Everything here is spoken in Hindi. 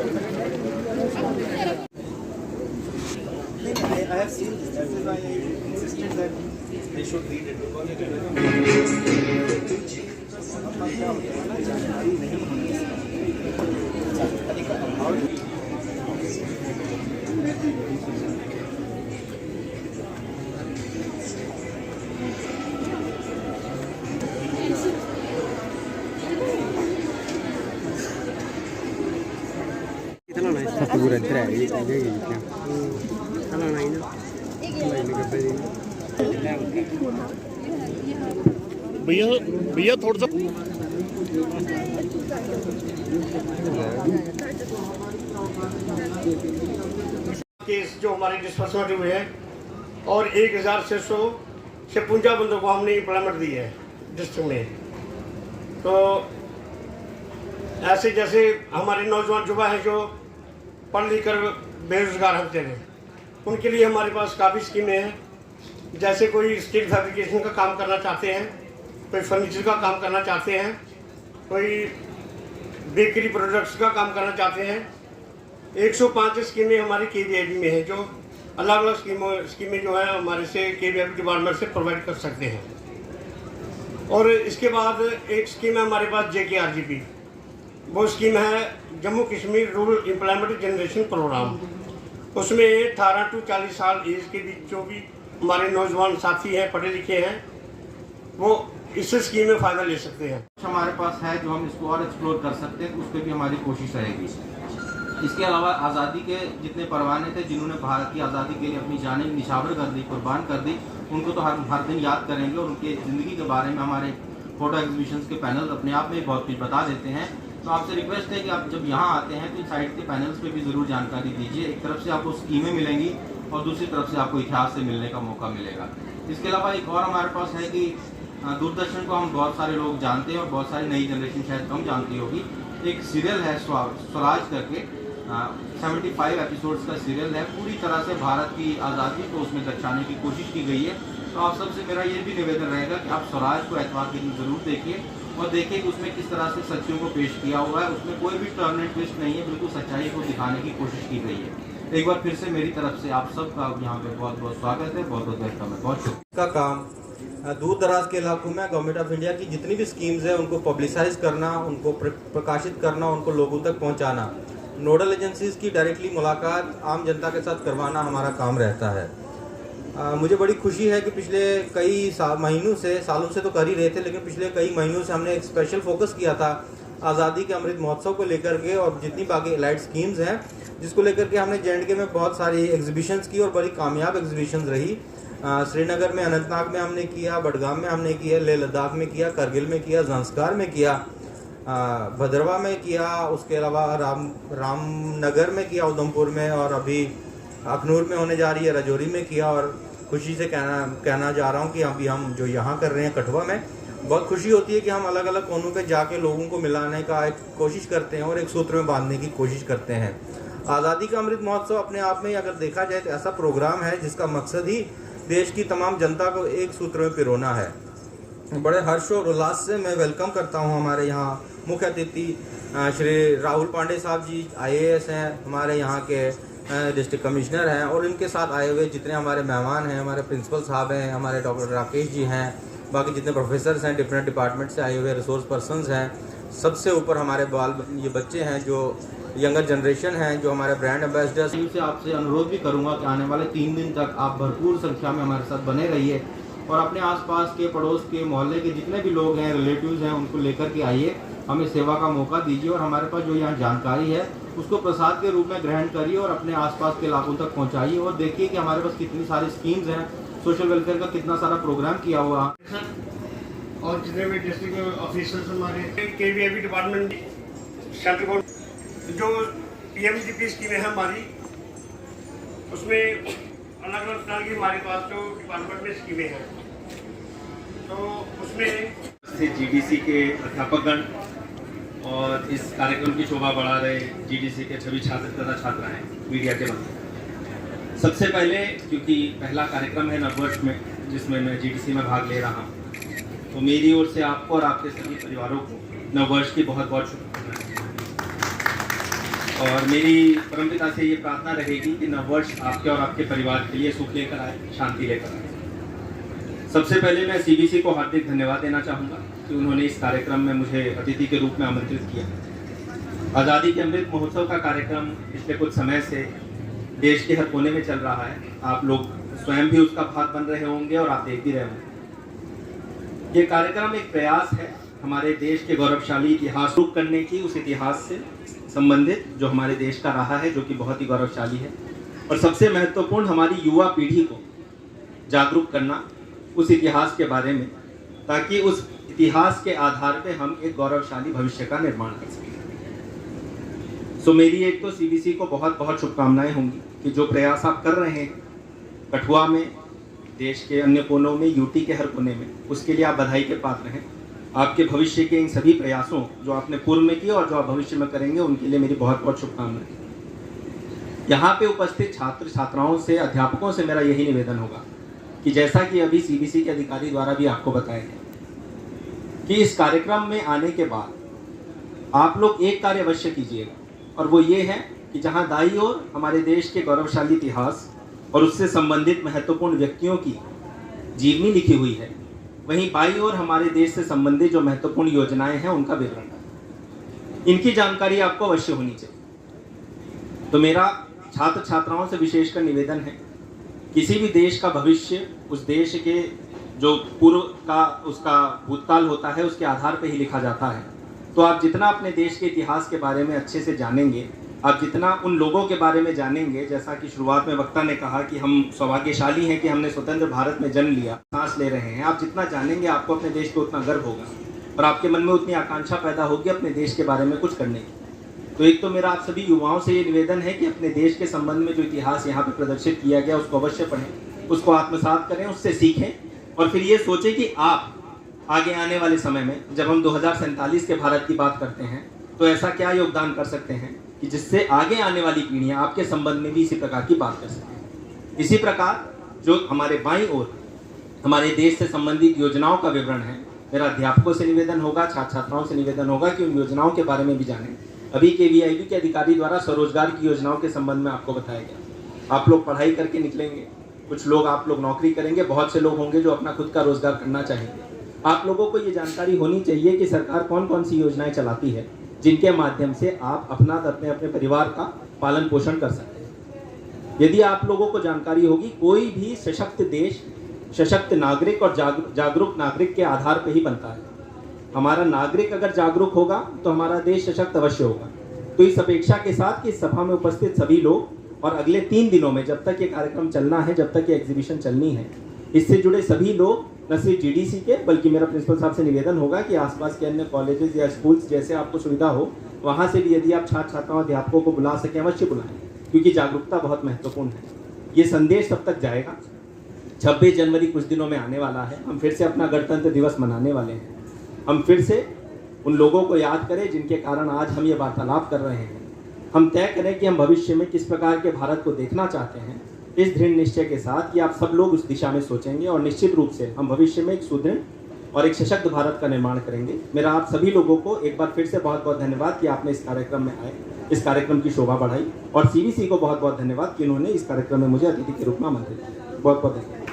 I have seen this. That is why I insisted that they should read it because it Satu bulan terakhir ini aja gitu. Kalau lain itu, lain के भैया भैया थोड़ा सा केस जो हमारे डिस्पर्समेंट हुए हैं और 1600 से 55 बंदों को हमने एम्प्लॉयमेंट दी है डिस्ट्रिक्ट में। तो ऐसे जैसे हमारे नौजवान युवा हैं जो पढ़ लिख कर बेरोजगार होते हैं, उनके लिए हमारे पास काफ़ी स्कीमें हैं। जैसे कोई स्टील फैब्रिकेशन का काम करना चाहते हैं, कोई फर्नीचर का काम करना चाहते हैं, कोई बेकरी प्रोडक्ट्स का काम करना चाहते हैं। 105 स्कीमें हमारी KVIB में हैं, जो अलग अलग स्कीमें जो है हमारे से KVIB डिपार्टमेंट से प्रोवाइड कर सकते हैं। और इसके बाद एक स्कीम है हमारे पास JKRGP, वो स्कीम है Jammu Kashmir rural employment generation programme. उसमें 18 to 40 साल एज के बीच जो भी हमारे नौजवान साथी हैं, पढ़े लिखे हैं, वो इस स्कीम में फ़ायदा ले सकते हैं। हमारे पास है जो हम इसको और एक्सप्लोर कर सकते हैं, उस पर भी हमारी कोशिश रहेगी। इसके अलावा आज़ादी के जितने परवाने थे जिन्होंने भारत की आज़ादी के लिए अपनी जानें निछावर कर दी, कुर्बान कर दी, उनको तो हर दिन याद करेंगे और उनकी ज़िंदगी के बारे में हमारे फोटो एग्जीबिशंस के पैनल अपने आप में बहुत कुछ बता देते हैं। तो आपसे रिक्वेस्ट है कि आप जब यहाँ आते हैं तो साइड के पैनल्स पे भी ज़रूर जानकारी दीजिए। एक तरफ से आपको स्कीमें मिलेंगी और दूसरी तरफ से आपको इतिहास से मिलने का मौका मिलेगा। इसके अलावा एक और हमारे पास है कि दूरदर्शन को हम बहुत सारे लोग जानते हैं और बहुत सारी नई जनरेशन शायद कम जानती होगी। एक सीरियल है स्वराज करके, 75 एपिसोड्स का सीरियल है। पूरी तरह से भारत की आज़ादी को उसमें दर्शाने की कोशिश की गई है। तो आप सबसे मेरा ये भी निवेदन रहेगा कि आप स्वराज को एतवार के दिन ज़रूर देखिए और देखिए कि उसमें किस तरह से सच्चियों को पेश किया हुआ है। उसमें कोई भी टर्न एंड ट्विस्ट नहीं है, बिल्कुल सच्चाई को दिखाने की कोशिश की गई है। एक बार फिर से मेरी तरफ से आप सबका यहाँ पे बहुत बहुत स्वागत है, बहुत बहुत वेलकम है। बहुत शुक्रिया। का काम दूर दराज के इलाकों में गवर्नमेंट ऑफ इंडिया की जितनी भी स्कीम्स है उनको पब्लिसाइज करना, उनको प्रकाशित करना, उनको लोगों तक पहुँचाना, नोडल एजेंसीज की डायरेक्टली मुलाकात आम जनता के साथ करवाना हमारा काम रहता है। मुझे बड़ी खुशी है कि पिछले कई सालों से तो कर ही रहे थे, लेकिन पिछले कई महीनों से हमने एक स्पेशल फोकस किया था आज़ादी के अमृत महोत्सव को लेकर के और जितनी बाकी एलाइड स्कीम्स हैं, जिसको लेकर के हमने JNK में बहुत सारी एग्जीबिशंस की और बड़ी कामयाब एग्जीबिशंस रही। श्रीनगर में, अनंतनाग में हमने किया, बडगाम में हमने किया, लेह लद्दाख में किया, करगिल में किया, ज़ंस्कार में किया, भद्रवा में किया, उसके अलावा रामनगर में किया, उधमपुर में, और अभी अखनूर में होने जा रही है, राजौरी में किया। और खुशी से कहना जा रहा हूँ कि अभी हम जो यहाँ कर रहे हैं कठुआ में, बहुत खुशी होती है कि हम अलग अलग कोनों पे जाके लोगों को मिलाने का एक कोशिश करते हैं और एक सूत्र में बांधने की कोशिश करते हैं। आज़ादी का अमृत महोत्सव अपने आप में अगर देखा जाए तो ऐसा प्रोग्राम है जिसका मकसद ही देश की तमाम जनता को एक सूत्र में पिरोना है। बड़े हर्ष और उल्लास से मैं वेलकम करता हूँ हमारे यहाँ मुख्य अतिथि श्री राहुल पांडे साहब जी, IAS हैं, हमारे यहाँ के डिस्ट्रिक्ट कमिश्नर हैं, और इनके साथ आए हुए जितने हमारे मेहमान हैं, हमारे प्रिंसिपल साहब हैं, हमारे डॉक्टर राकेश जी हैं, बाकी जितने प्रोफेसर्स हैं, डिफरेंट डिपार्टमेंट से आए हुए रिसोर्स पर्सनस हैं, सबसे ऊपर हमारे ये बच्चे हैं जो यंगर जनरेशन हैं, जो हमारे ब्रांड एम्बेसडर्स। से आपसे अनुरोध भी करूंगा कि आने वाले 3 दिन तक आप भरपूर संख्या में हमारे साथ बने रहिए और अपने आसपास के, पड़ोस के, मोहल्ले के जितने भी लोग हैं, रिलेटिव्स हैं, उनको लेकर के आइए, हमें सेवा का मौका दीजिए और हमारे पास जो यहाँ जानकारी है उसको प्रसाद के रूप में ग्रहण करिए और अपने आसपास के इलाकों तक पहुँचाइए और देखिए कि हमारे पास कितनी सारी स्कीम्स हैं, सोशल वेलफेयर का कितना सारा प्रोग्राम किया हुआ। और जितने भी डिस्ट्रिक्ट ऑफिसर्स हमारे KVIB डिपार्टमेंट सेंट्रल जो PMGP स्कीमें हैं हमारी, उसमें अलग अलग तरह की हमारे पास जो डिपार्टमेंट में स्कीमें हैं, तो उसमें से GDC के अध्यापकगण और इस कार्यक्रम की शोभा बढ़ा रहे GDC के सभी छात्र तथा छात्राएं, मीडिया के बंधु। सबसे पहले क्योंकि पहला कार्यक्रम है नववर्ष में जिसमें मैं GDC में भाग ले रहा हूँ, तो मेरी ओर से आपको और आपके सभी परिवारों को नववर्ष की बहुत बहुत शुभकामनाएं। और मेरी परमपिता से ये प्रार्थना रहेगी कि नववर्ष आपके और आपके परिवार के लिए सुख लेकर आए, शांति लेकर आए। सबसे पहले मैं सीबीसी को हार्दिक धन्यवाद देना चाहूँगा कि उन्होंने इस कार्यक्रम में मुझे अतिथि के रूप में आमंत्रित किया। आज़ादी के अमृत महोत्सव का कार्यक्रम पिछले कुछ समय से देश के हर कोने में चल रहा है। आप लोग स्वयं भी उसका भाग बन रहे होंगे और आप देख भी रहे होंगे। ये कार्यक्रम एक प्रयास है हमारे देश के गौरवशाली इतिहास को करने की, उस इतिहास से संबंधित जो हमारे देश का रहा है, जो कि बहुत ही गौरवशाली है, और सबसे महत्वपूर्ण हमारी युवा पीढ़ी को जागरूक करना उस इतिहास के बारे में, ताकि उस इतिहास के आधार पे हम एक गौरवशाली भविष्य का निर्माण कर सकें। सो मेरी एक तो सीबीसी को बहुत बहुत शुभकामनाएं होंगी कि जो प्रयास आप कर रहे हैं कठुआ में, देश के अन्य कोनों में, यूटी के हर कोने में, उसके लिए आप बधाई के पात्र हैं। आपके भविष्य के इन सभी प्रयासों जो आपने पूर्व में किए और जो आप भविष्य में करेंगे, उनके लिए मेरी बहुत बहुत शुभकामनाएं। यहाँ पे उपस्थित छात्र छात्राओं से, अध्यापकों से मेरा यही निवेदन होगा कि जैसा कि अभी सीबीसी के अधिकारी द्वारा भी आपको बताया गया कि इस कार्यक्रम में आने के बाद आप लोग एक कार्य अवश्य कीजिएगा, और वो ये है कि जहाँ दाईं ओर हमारे देश के गौरवशाली इतिहास और उससे संबंधित महत्वपूर्ण व्यक्तियों की जीवनी लिखी हुई है, वहीं बाईं ओर हमारे देश से संबंधित जो महत्वपूर्ण योजनाएं हैं उनका विवरण है। इनकी जानकारी आपको अवश्य होनी चाहिए। तो मेरा छात्र छात्राओं से विशेषकर निवेदन है, किसी भी देश का भविष्य उस देश के जो पूर्व का उसका भूतकाल होता है उसके आधार पर ही लिखा जाता है। तो आप जितना अपने देश के इतिहास के बारे में अच्छे से जानेंगे, आप जितना उन लोगों के बारे में जानेंगे, जैसा कि शुरुआत में वक्ता ने कहा कि हम सौभाग्यशाली हैं कि हमने स्वतंत्र भारत में जन्म लिया, सांस ले रहे हैं, आप जितना जानेंगे आपको अपने देश को उतना गर्व होगा और आपके मन में उतनी आकांक्षा पैदा होगी अपने देश के बारे में कुछ करने की। तो एक तो मेरा आप सभी युवाओं से ये निवेदन है कि अपने देश के संबंध में जो इतिहास यहाँ पे प्रदर्शित किया गया उसको अवश्य पढ़ें, उसको आत्मसात करें, उससे सीखें, और फिर ये सोचें कि आप आगे आने वाले समय में जब हम 2047 के भारत की बात करते हैं तो ऐसा क्या योगदान कर सकते हैं कि जिससे आगे आने वाली पीढ़ियां आपके संबंध में भी इसी प्रकार की बात कर सकें। इसी प्रकार जो हमारे बाईं ओर हमारे देश से संबंधित योजनाओं का विवरण है, मेरा अध्यापकों से निवेदन होगा, छात्र छात्राओं से निवेदन होगा कि उन योजनाओं के बारे में भी जानें। अभी KVIB के अधिकारी द्वारा स्वरोजगार की योजनाओं के संबंध में आपको बताया गया। आप लोग पढ़ाई करके निकलेंगे, कुछ लोग आप लोग नौकरी करेंगे, बहुत से लोग होंगे जो अपना खुद का रोजगार करना चाहेंगे। आप लोगों को ये जानकारी होनी चाहिए कि सरकार कौन कौन सी योजनाएं चलाती है जिनके माध्यम से आप अपने परिवार का पालन पोषण कर सकते हैं। यदि आप लोगों को जानकारी होगी, कोई भी सशक्त देश सशक्त नागरिक और जागरूक नागरिक के आधार पर ही बनता है। हमारा नागरिक अगर जागरूक होगा तो हमारा देश सशक्त अवश्य होगा। तो इस अपेक्षा के साथ कि सभा में उपस्थित सभी लोग और अगले 3 दिनों में जब तक ये कार्यक्रम चलना है, जब तक ये एग्जीबिशन चलनी है, इससे जुड़े सभी लोग न सिर्फ GDC के बल्कि मेरा प्रिंसिपल साहब से निवेदन होगा कि आसपास के अन्य कॉलेजेस या स्कूल्स जैसे आपको सुविधा हो वहाँ से भी यदि आप छात्र छात्राओं अध्यापकों को बुला सकें अवश्य बुलाएं, क्योंकि जागरूकता बहुत महत्वपूर्ण है। ये संदेश तब तक जाएगा। 26 जनवरी कुछ दिनों में आने वाला है, हम फिर से अपना गणतंत्र दिवस मनाने वाले हैं। हम फिर से उन लोगों को याद करें जिनके कारण आज हम ये वार्तालाप कर रहे हैं। हम तय करें कि हम भविष्य में किस प्रकार के भारत को देखना चाहते हैं, इस दृढ़ निश्चय के साथ कि आप सब लोग उस दिशा में सोचेंगे और निश्चित रूप से हम भविष्य में एक सुदृढ़ और एक सशक्त भारत का निर्माण करेंगे। मेरा आप सभी लोगों को एक बार फिर से बहुत बहुत धन्यवाद कि आपने इस कार्यक्रम में आए, इस कार्यक्रम की शोभा बढ़ाई, और CBC को बहुत बहुत धन्यवाद कि उन्होंने इस कार्यक्रम में मुझे अतिथि के रूप में आमंत्रित किया। बहुत बहुत धन्यवाद।